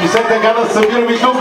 И след така да събираме тук.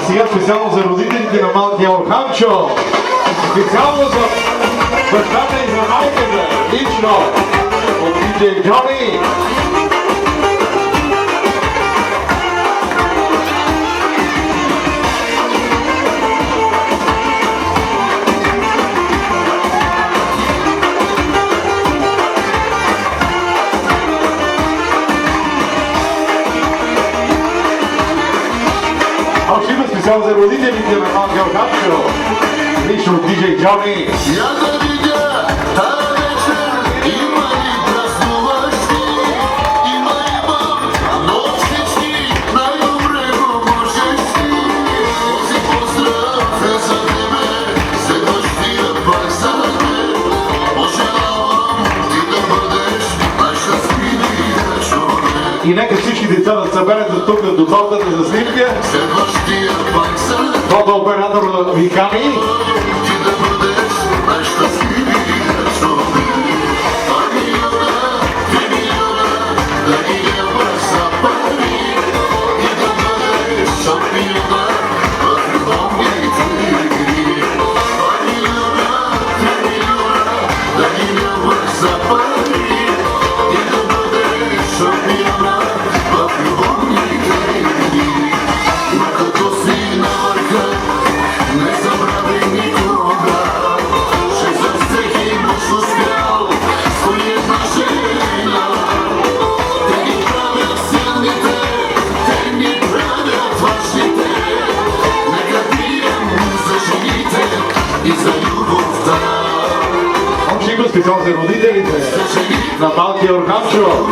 Сега специално за родителите на малкия Орханчо, специално за бащата и за майката, лично от диджей Джони. Специално за родителите на малкия Орханчо, лично от диджей Джони. И нека всички деца да съберат тук до тортата за снимка. Фотооператор ви кани. Специално за родителите на малкия Орханчо.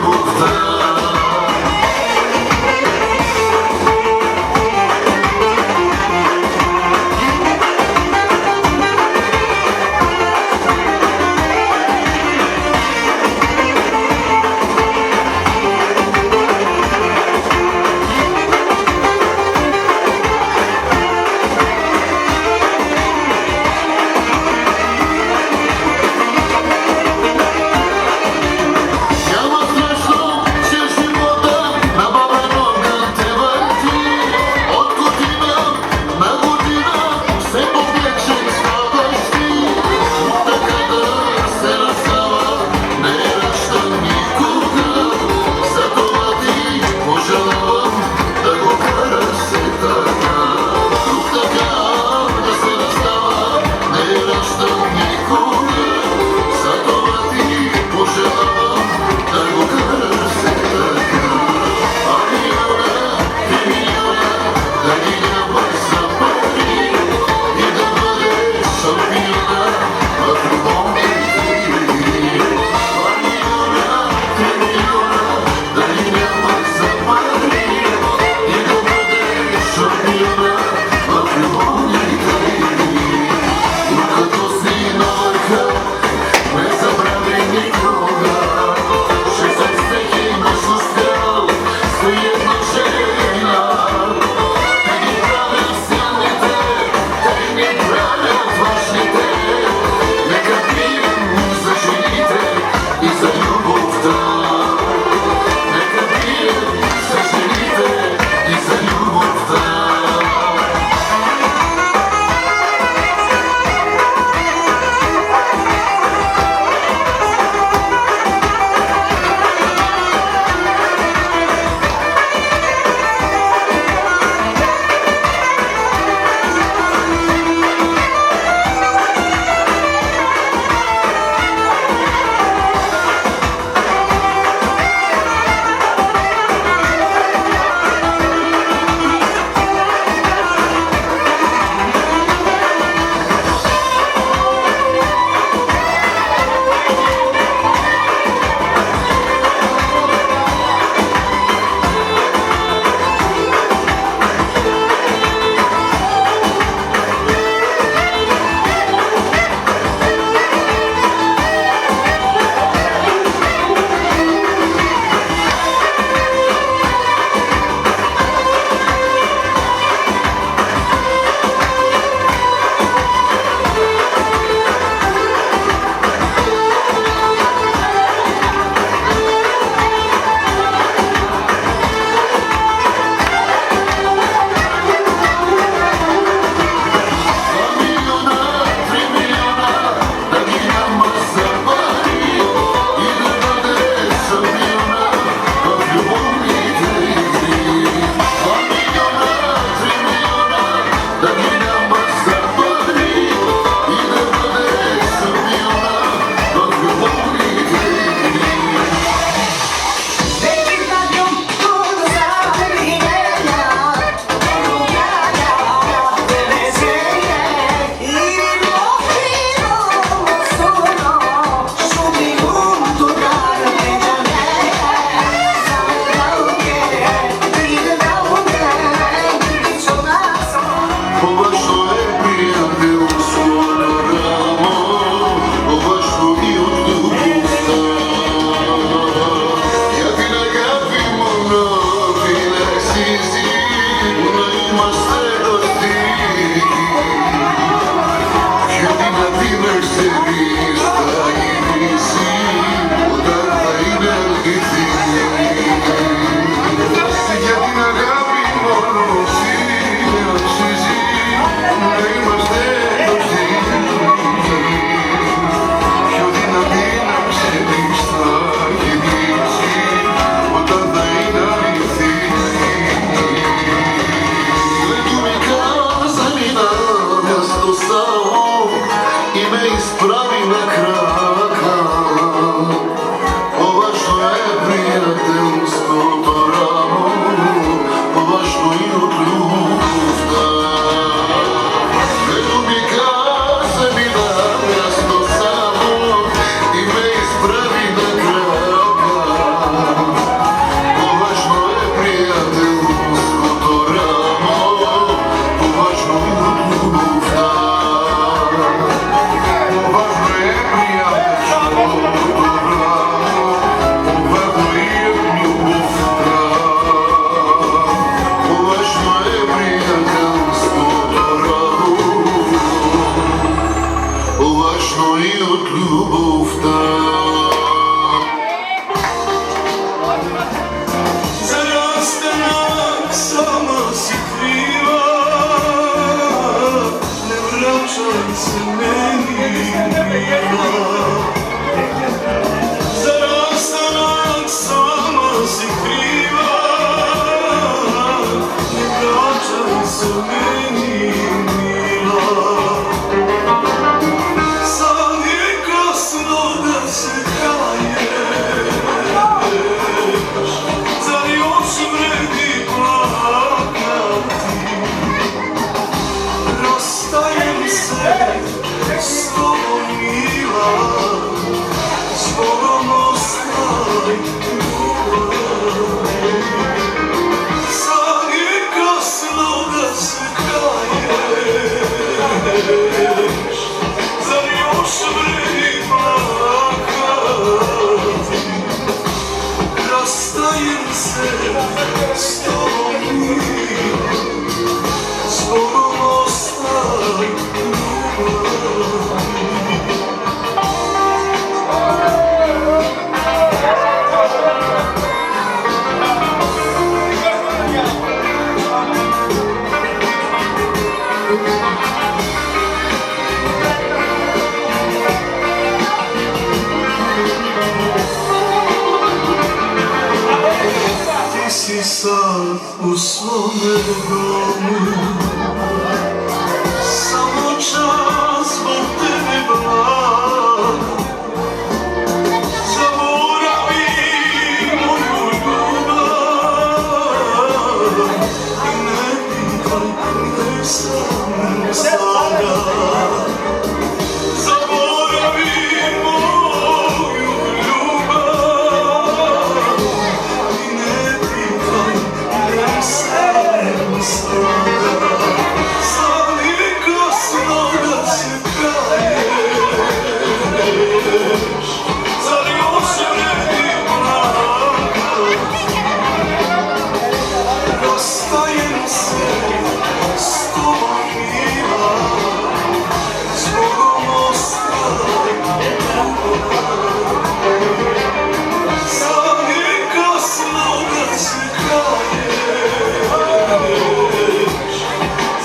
Za rastanak sama si kriva, ne vraćaj se meni mila. Za rastanak sama si kriva, ne vraćaj se meni mila. Sad je kasno da se kaješ, zar još vredi plakati? Rastajem se s tobom mila, zbogom ostaj ljubavi. Sad je kasno da se kaješ, zar još vredi plakati? Rastajem se s tobom mila, zbogom ostaj ljubavi. Ti si sad u svome domu, samo čas zbog tebe blagam. Zaboravi moju ljubav i ne pitaj gdje sam sada. Zaboravi moju ljubav i ne pitaj gdje sam sada. Sad je kasno da se kaješ, zar još vredi plakati? Rastajem se s tobom mila, zbogom ostaj ljubavi. Sad je kasno da se kaješ,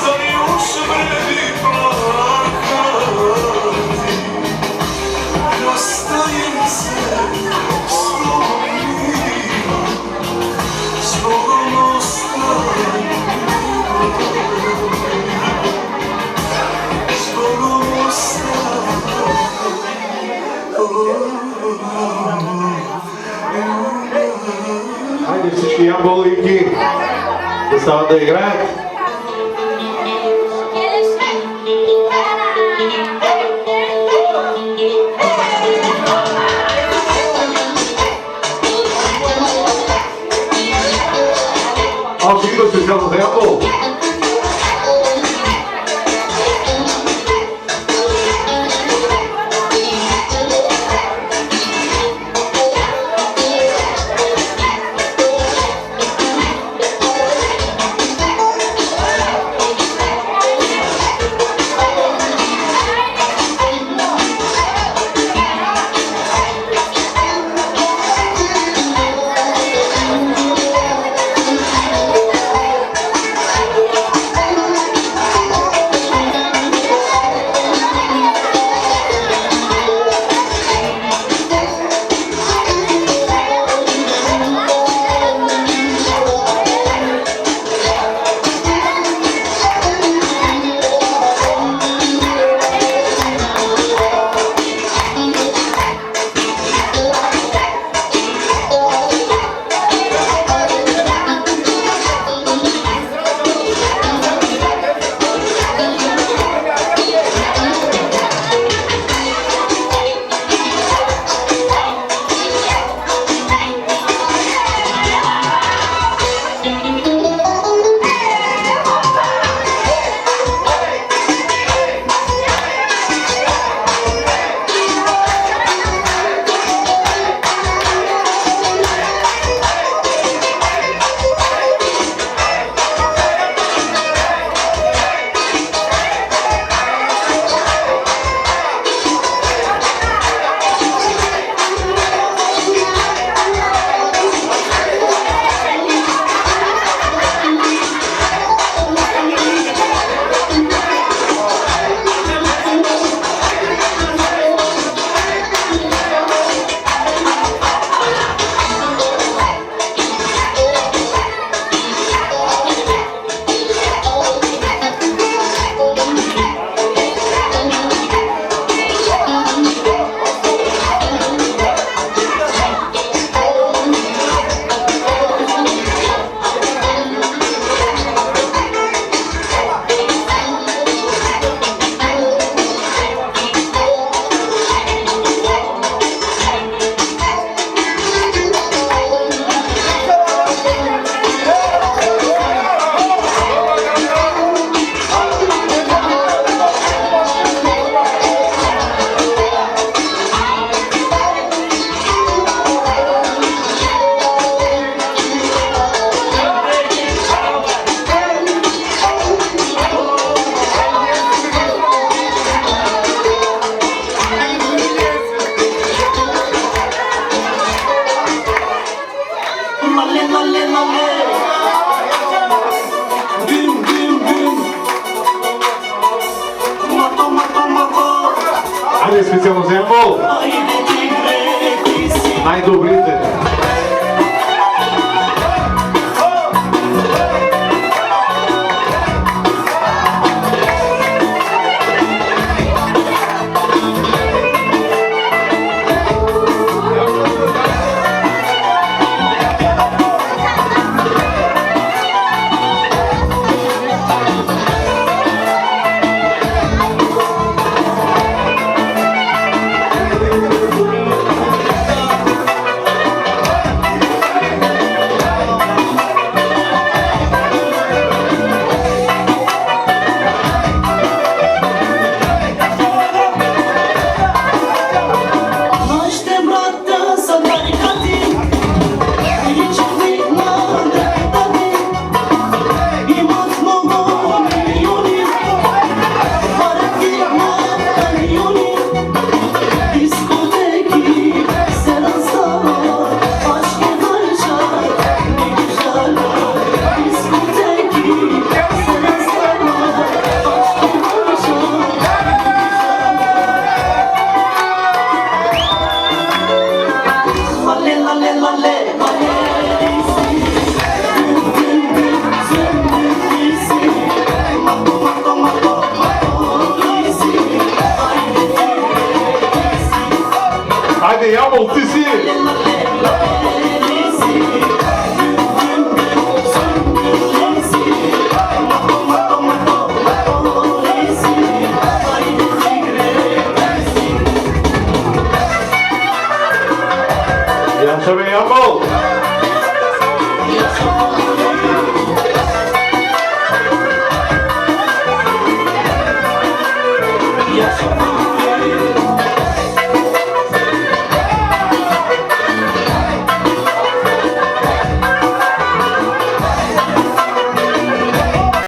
zar još vredi plakati? Rastajem se s tobom mila, zbogom ostaj ljubavi. Zbogom ostaj Хайде всички ябълники да стават да играят. Аз идва специално за ябъл. Нале, нале, нале. Гüm, гüm, гüm. Мато, мато, мато. Айде специално за Ямбол. Айде, тигре, ти си. Най-добрите.